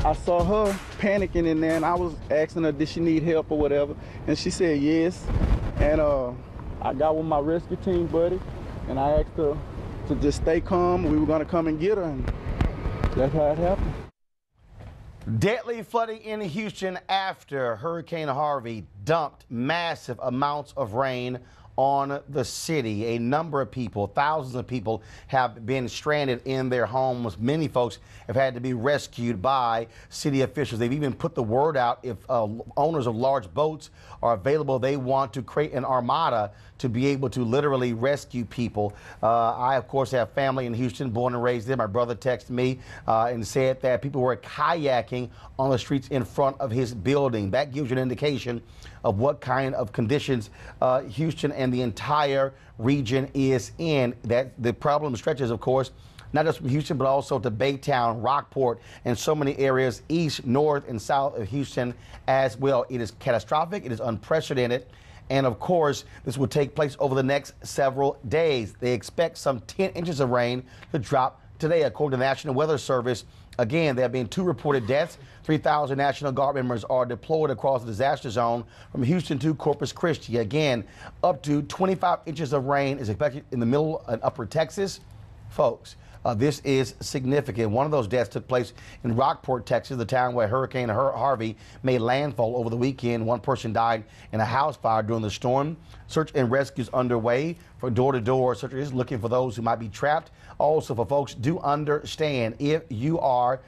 I saw her panicking in there, and I was asking her, did she need help or whatever, and she said yes. And I got with my rescue team buddy, and I asked her to just stay calm. We were gonna come and get her, and that's how it happened. Deadly flooding in Houston after Hurricane Harvey dumped massive amounts of rain on the city. A number of people, thousands of people, have been stranded in their homes. Many folks have had to be rescued by city officials. They've even put the word out, if owners of large boats are available, they want to create an armada to be able to literally rescue people. I, of course, have family in Houston, born and raised there. My brother texted me and said that people were kayaking on the streets in front of his building. That gives you an indication of what kind of conditions Houston and the entire region is in. That the problem stretches, of course, not just from Houston, but also to Baytown, Rockport, and so many areas east, north, and south of Houston as well. It is catastrophic. It is unprecedented. And of course, this will take place over the next several days. They expect some 10 inches of rain to drop today, according to the National Weather Service. Again, there have been 2 reported deaths. 3,000 National Guard members are deployed across the disaster zone from Houston to Corpus Christi. Again, up to 25 inches of rain is expected in the middle and upper Texas. Folks, this is significant. One of those deaths took place in Rockport, Texas, the town where Hurricane Harvey made landfall over the weekend. One person died in a house fire during the storm. Search and rescue is underway for door-to-door. Searchers looking for those who might be trapped. Also, for folks, do understand, if you are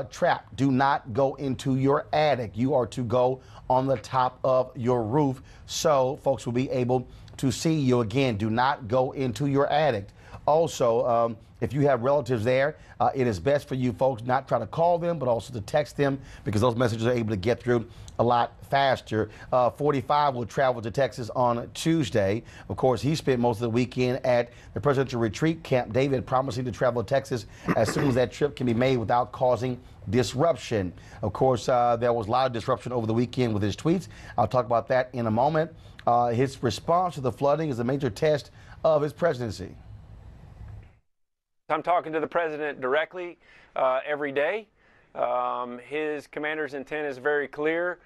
trapped, do not go into your attic. You are to go on the top of your roof so folks will be able to see you. Again, do not go into your attic. Also, if you have relatives there, it is best for you folks not try to call them, but also to text them, because those messages are able to get through a lot faster. 45 will travel to Texas on Tuesday. Of course, he spent most of the weekend at the presidential retreat, Camp David, promising to travel to Texas as soon as that trip can be made without causing disruption. Of course, there was a lot of disruption over the weekend with his tweets. I'll talk about that in a moment. His response to the flooding is a major test of his presidency. I'm talking to the president directly every day. His commander's intent is very clear.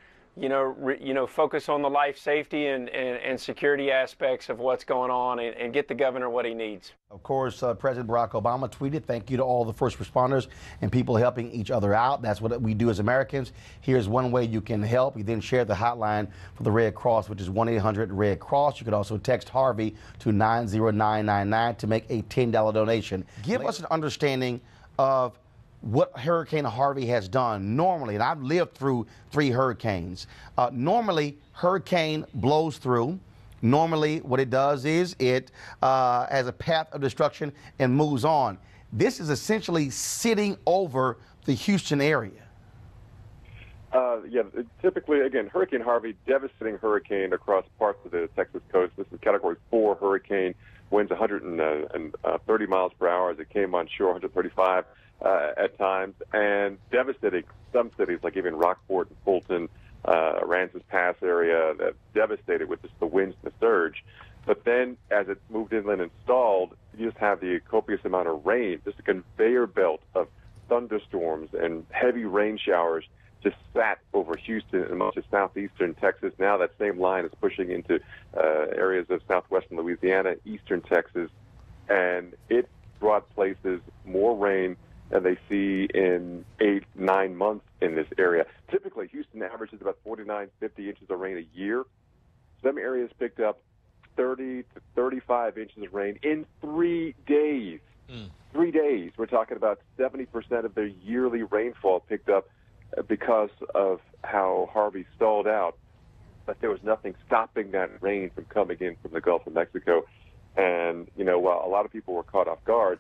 Focus on the life safety and security aspects of what's going on, and get the governor what he needs. Of course, President Barack Obama tweeted, "Thank you to all the first responders and people helping each other out." That's what we do as Americans. Here's one way you can help. He then shared the hotline for the Red Cross, which is 1-800-RED-CROSS. You could also text Harvey to 90999 to make a $10 donation. Give us an understanding of what Hurricane Harvey has done. Normally, and I've lived through 3 hurricanes, normally hurricane blows through. Normally what it does is it has a path of destruction and moves on. This is essentially sitting over the Houston area. Yeah, typically, again, Hurricane Harvey, devastating hurricane across parts of the Texas coast. This is Category 4 hurricane, winds 130 miles per hour as it came on shore, 135 at times, and devastating some cities like even Rockport and Fulton, Aransas Pass area, that devastated with just the winds and the surge. But then as it moved inland and stalled, you just have the copious amount of rain, just a conveyor belt of thunderstorms and heavy rain showers just sat over Houston and much of southeastern Texas. Now that same line is pushing into areas of southwestern Louisiana, eastern Texas, and it brought places more rain than they see in 8-9 months in this area. Typically, Houston averages about 49, 50 inches of rain a year. Some areas picked up 30 to 35 inches of rain in 3 days. 3 days. We're talking about 70% of their yearly rainfall picked up because of how Harvey stalled out. But there was nothing stopping that rain from coming in from the Gulf of Mexico. And, while a lot of people were caught off guard,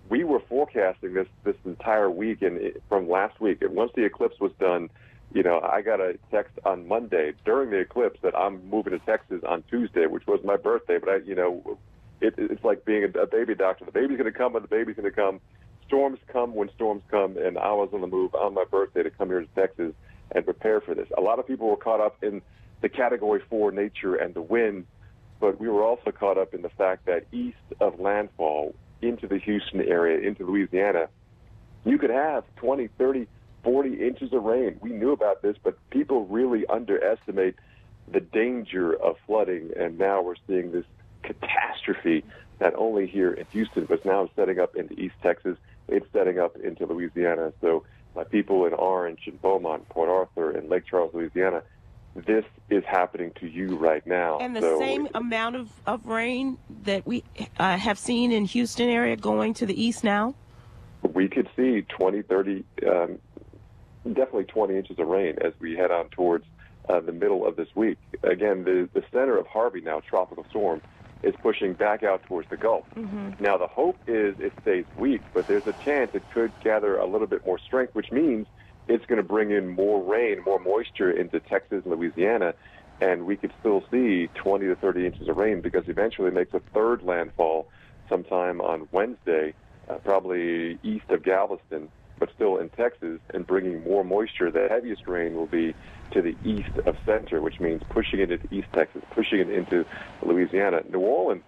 we were forecasting this entire week and from last week. And once the eclipse was done, I got a text on Monday during the eclipse that I'm moving to Texas on Tuesday, which was my birthday. But it's like being a baby doctor. The baby's going to come when the baby's going to come. Storms come when storms come, and I was on the move on my birthday to come here to Texas and prepare for this. A lot of people were caught up in the Category 4 nature and the wind, but we were also caught up in the fact that east of landfall into the Houston area, into Louisiana, you could have 20, 30, 40 inches of rain. We knew about this, but people really underestimate the danger of flooding, and now we're seeing this catastrophe not only here in Houston, but now setting up into East Texas. It's setting up into Louisiana. So my people in Orange and Beaumont, Port Arthur, and Lake Charles, Louisiana, this is happening to you right now. And the same amount of rain that we have seen in Houston area going to the east now? We could see 20, 30, definitely 20 inches of rain as we head on towards the middle of this week. Again, the center of Harvey now, tropical storm, is pushing back out towards the Gulf. Now, the hope is it stays weak, but there's a chance it could gather a little bit more strength, which means it's going to bring in more rain, more moisture into Texas and Louisiana, and we could still see 20 to 30 inches of rain because eventually it makes a third landfall sometime on Wednesday, probably east of Galveston, but still in Texas, and bringing more moisture. The heaviest rain will be to the east of center, which means pushing it into East Texas, pushing it into Louisiana. New Orleans,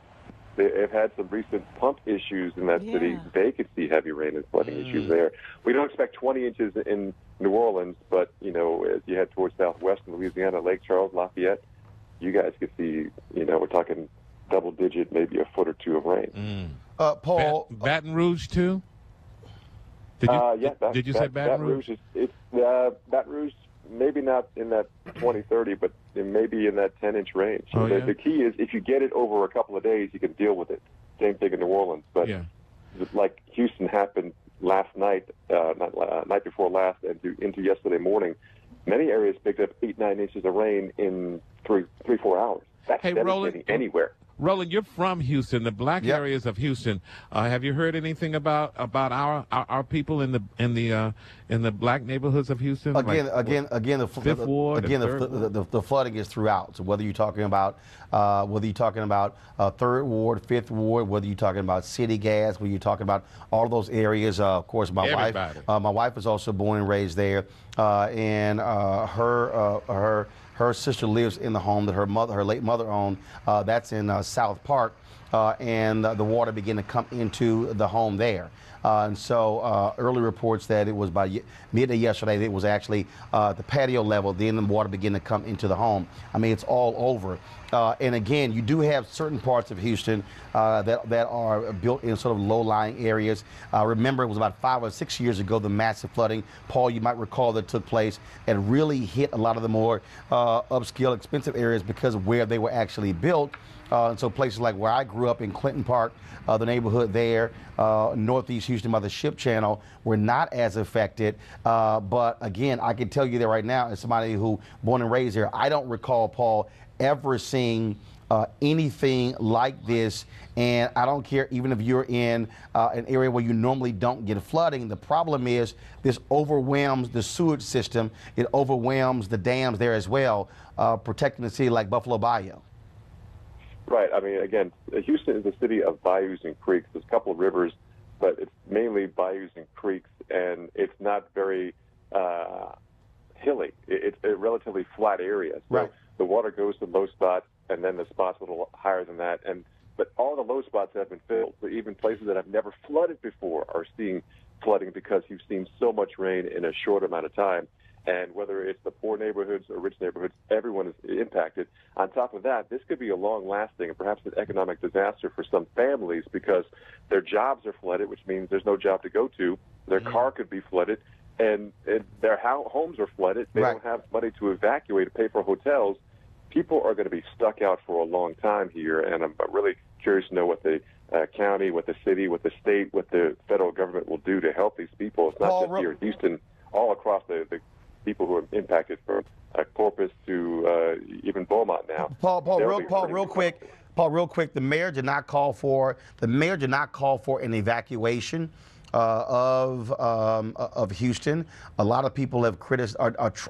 they have had some recent pump issues in that city. They could see heavy rain and flooding issues there. We don't expect 20 inches in New Orleans, but, you know, as you head towards southwest Louisiana, Lake Charles, Lafayette, you guys could see, you know, we're talking double-digit, maybe a foot or two of rain. Paul, Baton Rouge too? Did you say Baton Rouge? Baton Rouge, maybe not in that 20, 30, but maybe in that 10-inch range. Oh, yeah? The key is if you get it over a couple of days, you can deal with it. Same thing in New Orleans. But like Houston happened last night, night before last, and into yesterday morning, many areas picked up 8, 9 inches of rain in 3, 4 hours. That's devastating anywhere. Roland, you're from Houston, the black areas of Houston. Have you heard anything about our people in the black neighborhoods of Houston? Again, the Fifth Ward, the flooding is throughout. So whether you're talking about Third Ward, Fifth Ward, whether you're talking about city gas, whether you're talking about all those areas. Of course, my wife is also born and raised there, and her sister lives in the home that her late mother owned. That's in South Park, and the water began to come into the home there. And so early reports that it was by midday yesterday, it was actually the patio level, then the water began to come into the home. I mean, it's all over. And again, you do have certain parts of Houston that are built in sort of low-lying areas. Remember, it was about 5 or 6 years ago, the massive flooding, Paul, you might recall, that took place and really hit a lot of the more upscale, expensive areas because of where they were actually built. And so places like where I grew up in Clinton Park, the neighborhood there, northeast Houston by the Ship Channel, were not as affected. But again, I can tell you that right now, as somebody who born and raised there, I don't recall, Paul, ever seeing anything like this. And I don't care even if you're in an area where you normally don't get flooding. The problem is this overwhelms the sewage system. It overwhelms the dams there as well, protecting the city like Buffalo Bayou. Right. I mean, again, Houston is a city of bayous and creeks. There's a couple of rivers, but it's mainly bayous and creeks, and it's not very hilly. It's a relatively flat area. So the water goes to low spots, and then the spots a little higher than that. But all the low spots have been filled. So even places that have never flooded before are seeing flooding because you've seen so much rain in a short amount of time. And whether it's the poor neighborhoods or rich neighborhoods, everyone is impacted. On top of that, this could be a long-lasting and perhaps an economic disaster for some families because their jobs are flooded, which means there's no job to go to. Their car could be flooded, and their homes are flooded. They don't have money to evacuate, to pay for hotels. People are going to be stuck out for a long time here, and I'm really curious to know what the county, what the city, what the state, what the federal government will do to help these people. It's not just here in Houston, all across the people who are impacted from Corpus to even Beaumont now. Paul, real quick. The mayor did not call for an evacuation of Houston. A lot of people have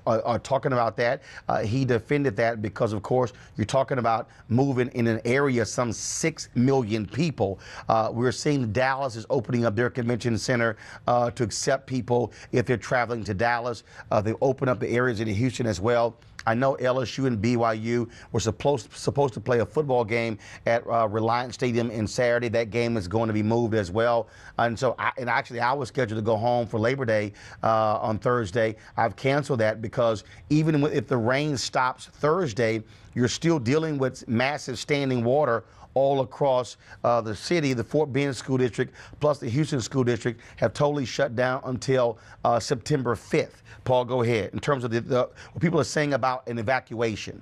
are talking about that. He defended that because, of course, you're talking about moving in an area some 6 million people. We're seeing Dallas is opening up their convention center to accept people if they're traveling to Dallas. They open up the areas in Houston as well. I know LSU and BYU were supposed to play a football game at Reliant Stadium in Saturday. That game is going to be moved as well. And so I Actually, I was scheduled to go home for Labor Day on Thursday. I've canceled that because even if the rain stops Thursday, you're still dealing with massive standing water all across the city. The Fort Bend School District plus the Houston School District have totally shut down until September 5th. Paul, go ahead. In terms of what people are saying about an evacuation.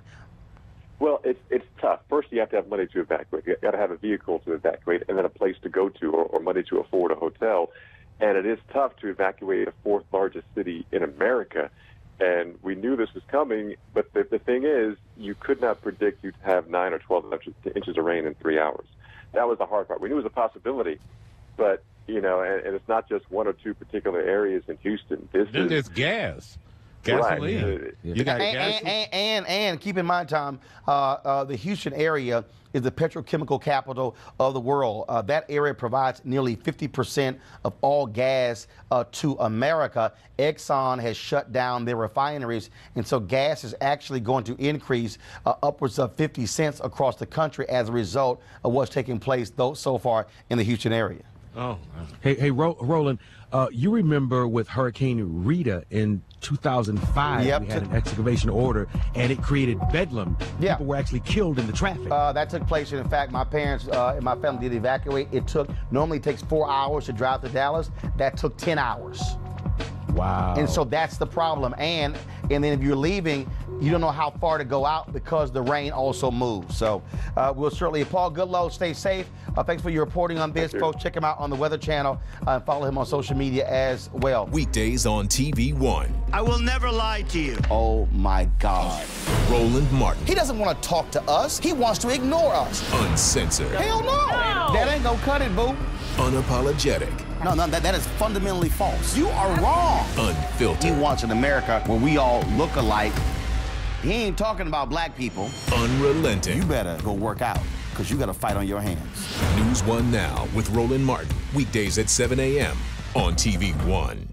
Well, it's tough. First, you have to have money to evacuate. You got to have a vehicle to evacuate, and then a place to go to, or money to afford a hotel. And it is tough to evacuate a fourth largest city in America. And we knew this was coming, but the thing is, you could not predict you'd have 9 or 12 inches of rain in 3 hours. That was the hard part. We knew it was a possibility, but, you know, and it's not just one or two particular areas in Houston. There's gas. Gasoline. Right. You got gas. And keep in mind, Tom, the Houston area is the petrochemical capital of the world. That area provides nearly 50% of all gas to America. Exxon has shut down their refineries, and so gas is actually going to increase upwards of 50 cents across the country as a result of what's taking place so far in the Houston area. Oh. Hey, Roland, you remember with Hurricane Rita in 2005, Yep. we had an excavation order, and it created bedlam. Yeah. People were actually killed in the traffic. That took place, and in fact, my parents and my family did evacuate. Normally takes 4 hours to drive to Dallas. That took 10 hours. Wow. And so that's the problem. And then if you're leaving, you don't know how far to go out because the rain also moves. So we'll certainly, Paul Goodloe, stay safe. Thanks for your reporting on this. Folks, check him out on the Weather Channel and follow him on social media as well. Weekdays on TV One. I will never lie to you. Oh, my God. Roland Martin. He doesn't want to talk to us. He wants to ignore us. Uncensored. Hell no. That ain't gonna cut it, boo. Unapologetic. No, that is fundamentally false. You are wrong. Unfiltered. He wants an America where we all look alike. He ain't talking about black people. Unrelenting. You better go work out, because you got a fight on your hands. NewsOne Now with Roland Martin. Weekdays at 7 a.m. on TV One.